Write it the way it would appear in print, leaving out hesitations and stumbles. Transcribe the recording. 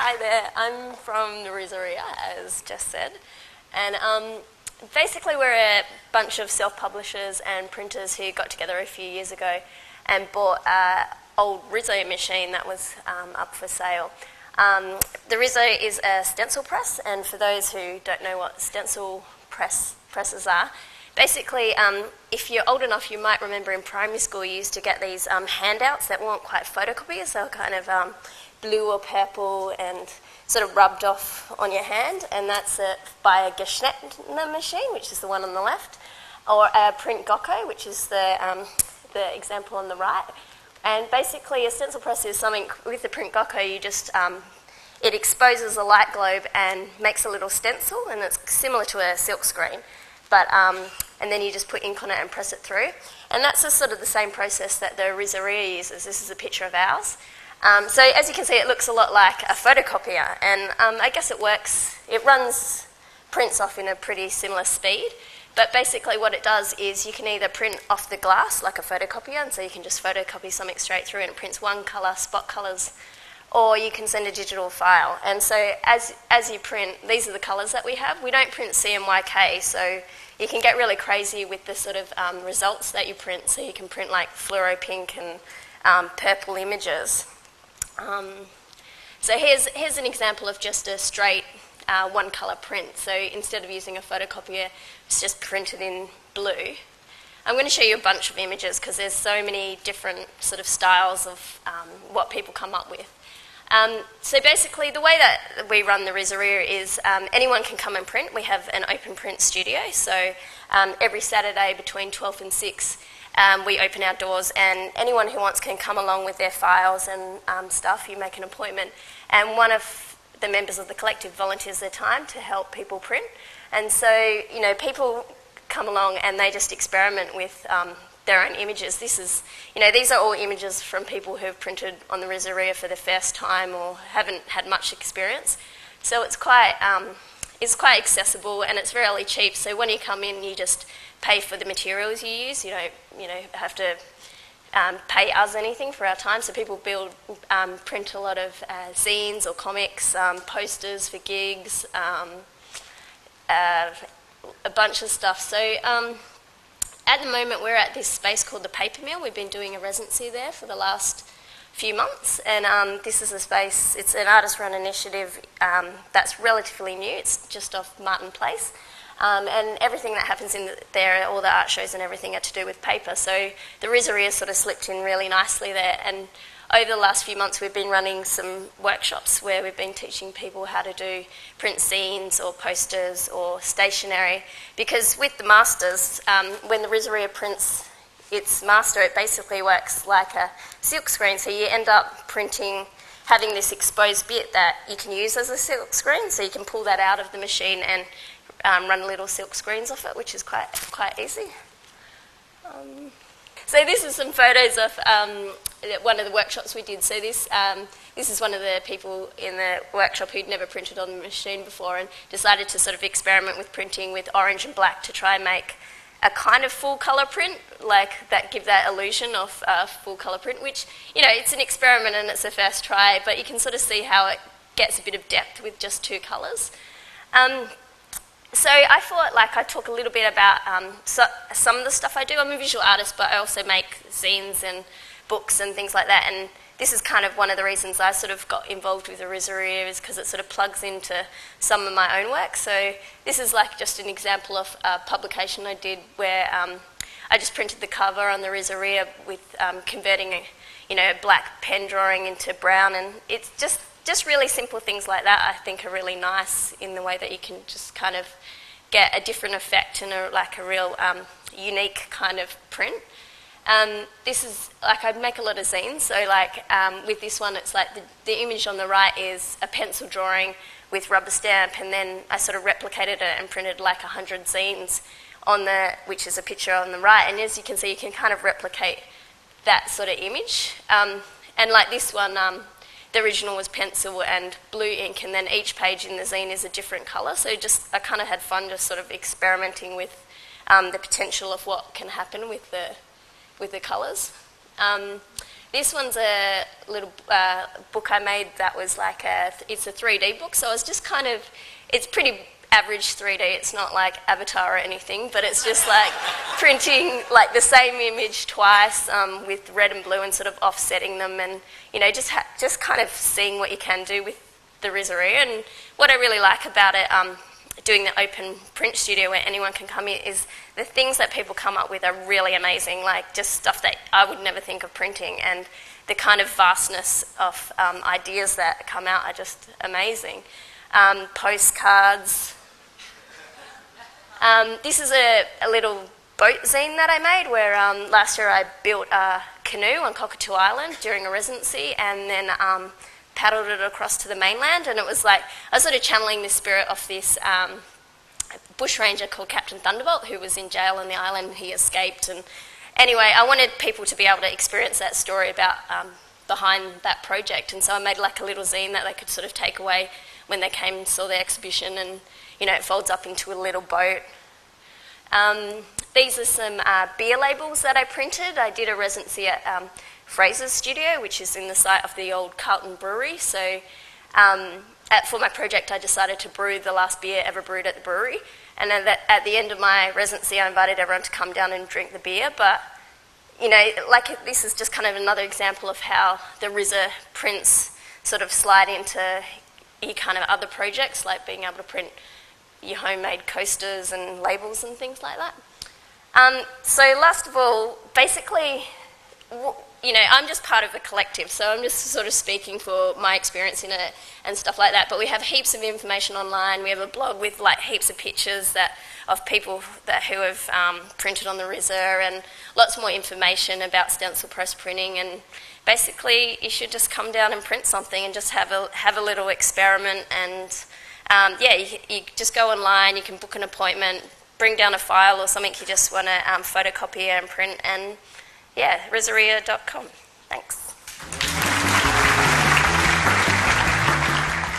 Hi there, I'm from the RIZZERIA, as Jess said, and basically we're a bunch of self-publishers and printers who got together a few years ago and bought an old Rizzo machine that was up for sale. The Rizzo is a stencil press, and for those who don't know what stencil presses are, basically, if you're old enough, you might remember in primary school you used to get these handouts that weren't quite photocopiers. They were kind of blue or purple and sort of rubbed off on your hand, and that's by a Geschnetner machine, which is the one on the left, or a print Gocco, which is the example on the right. And basically, a stencil press is something with the print Gocco. You just it exposes a light globe and makes a little stencil, and it's similar to a silk screen. But and then you just put ink on it and press it through. And that's just sort of the same process that the RIZZERIA uses. This is a picture of ours. So as you can see, it looks a lot like a photocopier, and I guess it works. It runs prints off in a pretty similar speed, but basically what it does is you can either print off the glass like a photocopier, and so you can just photocopy something straight through and it prints one colour, spot colours, or you can send a digital file. And so as you print, these are the colours that we have. We don't print CMYK, so you can get really crazy with the sort of results that you print. So you can print like fluoro pink and purple images. So here's an example of just a straight one colour print. So instead of using a photocopier, it's just printed in blue. I'm going to show you a bunch of images because there's so many different sort of styles of what people come up with. So basically the way that we run the RIZZERIA is anyone can come and print. We have an open print studio, so every Saturday between 12 and 6 we open our doors, and anyone who wants can come along with their files and stuff. You make an appointment, and one of the members of the collective volunteers their time to help people print. And so, you know, people come along and they just experiment with their own images. These are all images from people who have printed on the RIZZERIA for the first time or haven't had much experience. So it's quite accessible, and it's really cheap. So when you come in, you just pay for the materials you use. You don't have to pay us anything for our time. So people print a lot of zines or comics, posters for gigs, a bunch of stuff. So at the moment we're at this space called the Paper Mill. We've been doing a residency there for the last few months, and this is a space, it's an artist-run initiative that's relatively new. It's just off Martin Place. And everything that happens in there, all the art shows and everything, are to do with paper. So the RIZZERIA sort of slipped in really nicely there. And over the last few months, we've been running some workshops where we've been teaching people how to do print zines or posters or stationery. Because with the masters, when the RIZZERIA prints its master, it basically works like a silk screen. So you end up having this exposed bit that you can use as a silk screen. So you can pull that out of the machine and run little silk screens off it, which is quite easy. So this is some photos of one of the workshops we did. So this is one of the people in the workshop who'd never printed on the machine before and decided to sort of experiment with printing with orange and black to try and make a kind of full colour print, like that, give that illusion of full colour print, which, you know, it's an experiment and it's a first try, but you can sort of see how it gets a bit of depth with just two colours. So I thought I'd talk a little bit about some of the stuff I do. I'm a visual artist, but I also make zines and books and things like that. And this is kind of one of the reasons I sort of got involved with the RIZZERIA, is because it sort of plugs into some of my own work. So this is just an example of a publication I did where I just printed the cover on the RIZZERIA with converting a black pen drawing into brown, and it's just really simple things like that I think are really nice in the way that you can just kind of get a different effect and a real unique kind of print. This is, I make a lot of zines, so with this one it's the image on the right is a pencil drawing with rubber stamp, and then I sort of replicated it and printed 100 zines which is a picture on the right, and as you can see you can kind of replicate that sort of image. And like this one, the original was pencil and blue ink, and then each page in the zine is a different colour. So I kind of had fun just sort of experimenting with the potential of what can happen with the colours. This one's a little book I made that was like it's a 3D book, so I was just kind of, it's pretty average 3D, it's not like Avatar or anything, but it's just like printing like the same image twice with red and blue and sort of offsetting them, and you know, just kind of seeing what you can do with the RIZZERIA. And what I really like about it, doing the open print studio where anyone can come in, is the things that people come up with are really amazing, like just stuff that I would never think of printing, and the kind of vastness of ideas that come out are just amazing. Postcards. This is a little boat zine that I made where last year I built a canoe on Cockatoo Island during a residency, and then paddled it across to the mainland, and it was like, I was sort of channeling the spirit of this bushranger called Captain Thunderbolt, who was in jail on the island. He escaped, and anyway, I wanted people to be able to experience that story about behind that project, and so I made like a little zine that they could sort of take away when they came and saw the exhibition, and you know, it folds up into a little boat. These are some beer labels that I printed. I did a residency at Fraser's studio, which is in the site of the old Carlton Brewery. So for my project, I decided to brew the last beer ever brewed at the brewery. And then at the end of my residency, I invited everyone to come down and drink the beer. But, you know, like this is just kind of another example of how the RIZZER prints sort of slide into your kind of other projects, like being able to print your homemade coasters and labels and things like that. So last of all, basically, you know, I'm just part of the collective, so I'm just sort of speaking for my experience in it and stuff like that, but we have heaps of information online. We have a blog with like heaps of pictures of people who have printed on the RIZZER, and lots more information about stencil press printing. And basically, you should just come down and print something and just have a little experiment. And yeah, you just go online, you can book an appointment, bring down a file or something you just want to photocopy and print, and yeah, rizzeria.com. Thanks.